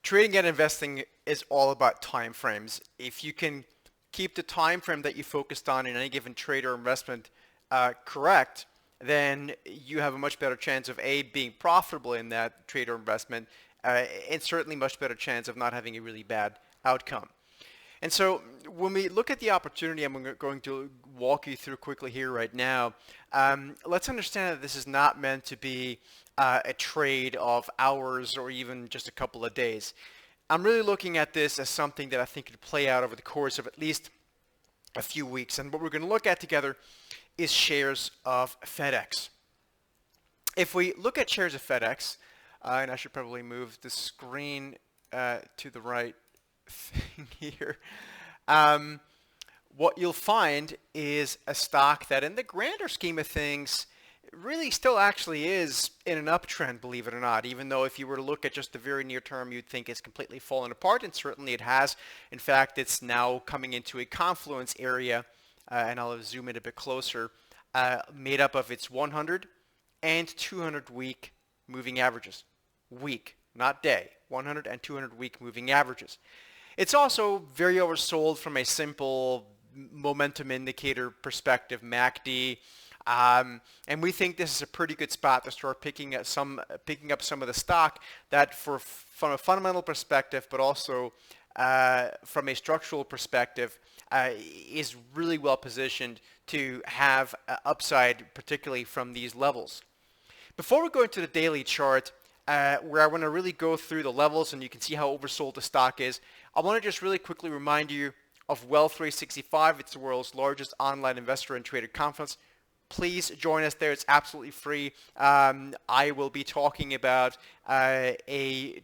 Trading and investing is all about time frames. If you can keep the time frame that you focused on in any given trade or investment correct, then you have a much better chance of A, being profitable in that trade or investment, and certainly much better chance of not having a really bad outcome. And so when we look at the opportunity, I'm going to walk you through quickly here right now. Let's understand that this is not meant to be a trade of hours or even just a couple of days. I'm really looking at this as something that I think could play out over the course of at least a few weeks. And what we're going to look at together is shares of FedEx. If we look at shares of FedEx, and I should probably move the screen to the right thing here. What you'll find is a stock that in the grander scheme of things really still actually is in an uptrend, believe it or not, even though if you were to look at just the very near term, you'd think it's completely fallen apart, and certainly it has. In fact, it's now coming into a confluence area, and I'll zoom in a bit closer, made up of its 100 and 200 week moving averages. Week, not day. 100 and 200 week moving averages. It's also very oversold from a simple momentum indicator perspective, MACD. And we think this is a pretty good spot to start picking up some of the stock that, from a fundamental perspective, but also from a structural perspective, is really well positioned to have upside, particularly from these levels. Before we go into the daily chart, where I want to really go through the levels and you can see how oversold the stock is, I want to just really quickly remind you of Wealth 365. It's the world's largest online investor and trader conference. Please join us there. It's absolutely free. I will be talking about a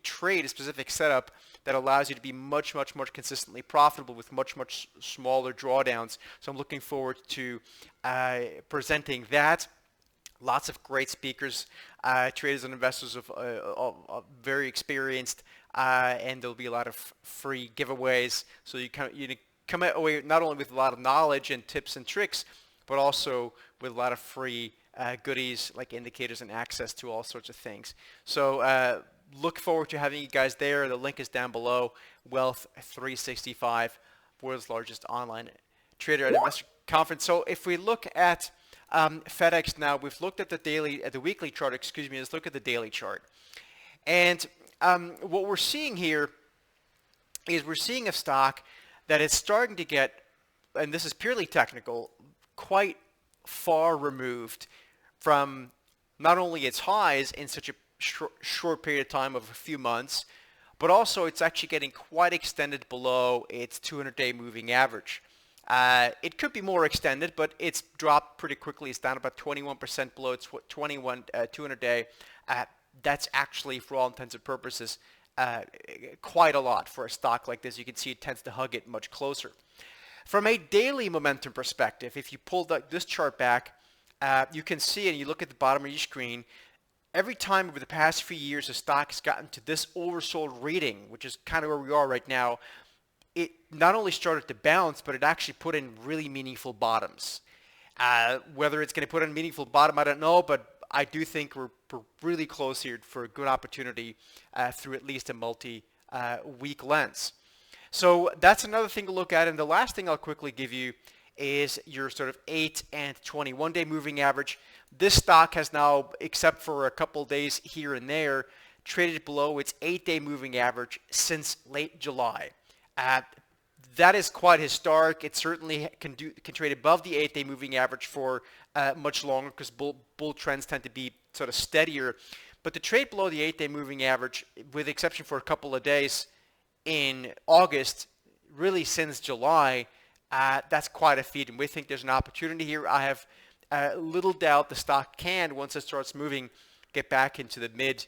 specific setup that allows you to be much consistently profitable with much smaller drawdowns. So I'm looking forward to presenting that. Lots of great speakers, traders and investors of very experienced, and there'll be a lot of free giveaways. So you come away not only with a lot of knowledge and tips and tricks, but also with a lot of free goodies like indicators and access to all sorts of things. So look forward to having you guys there. The link is down below. Wealth 365, world's largest online trader and investor conference. So if we look at FedEx now, we've looked at the weekly chart. Excuse me. Let's look at the daily chart. And what we're seeing here is we're seeing a stock that is starting to get, and this is purely technical, quite far removed from not only its highs in such a short period of time of a few months, but also it's actually getting quite extended below its 200-day moving average. It could be more extended, but it's dropped pretty quickly. It's down about 21% below its 200-day. That's actually, for all intents and purposes, quite a lot for a stock like this. You can see it tends to hug it much closer. From a daily momentum perspective, if you pull this chart back, you can see, and you look at the bottom of your screen, every time over the past few years the stock has gotten to this oversold reading, which is kind of where we are right now, it not only started to bounce, but it actually put in really meaningful bottoms. Whether it's going to put in a meaningful bottom, I don't know, but I do think we're really close here for a good opportunity through at least a multi-week lens. So that's another thing to look at. And the last thing I'll quickly give you is your sort of 8 and 21-day moving average. This stock has now, except for a couple days here and there, traded below its 8-day moving average since late July. That is quite historic. It certainly can trade above the 8-day moving average for much longer because bull trends tend to be sort of steadier. But to trade below the 8-day moving average, with the exception for a couple of days in August, really since July, that's quite a feat. And we think there's an opportunity here. I have little doubt the stock can, once it starts moving, get back into the mid,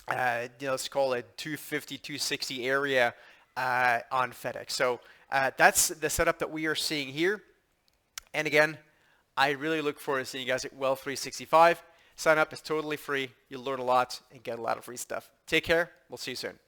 let's call it 250, 260 area on FedEx. So that's the setup that we are seeing here. And again, I really look forward to seeing you guys at Wealth 365. Sign up. It's totally free. You'll learn a lot and get a lot of free stuff. Take care. We'll see you soon.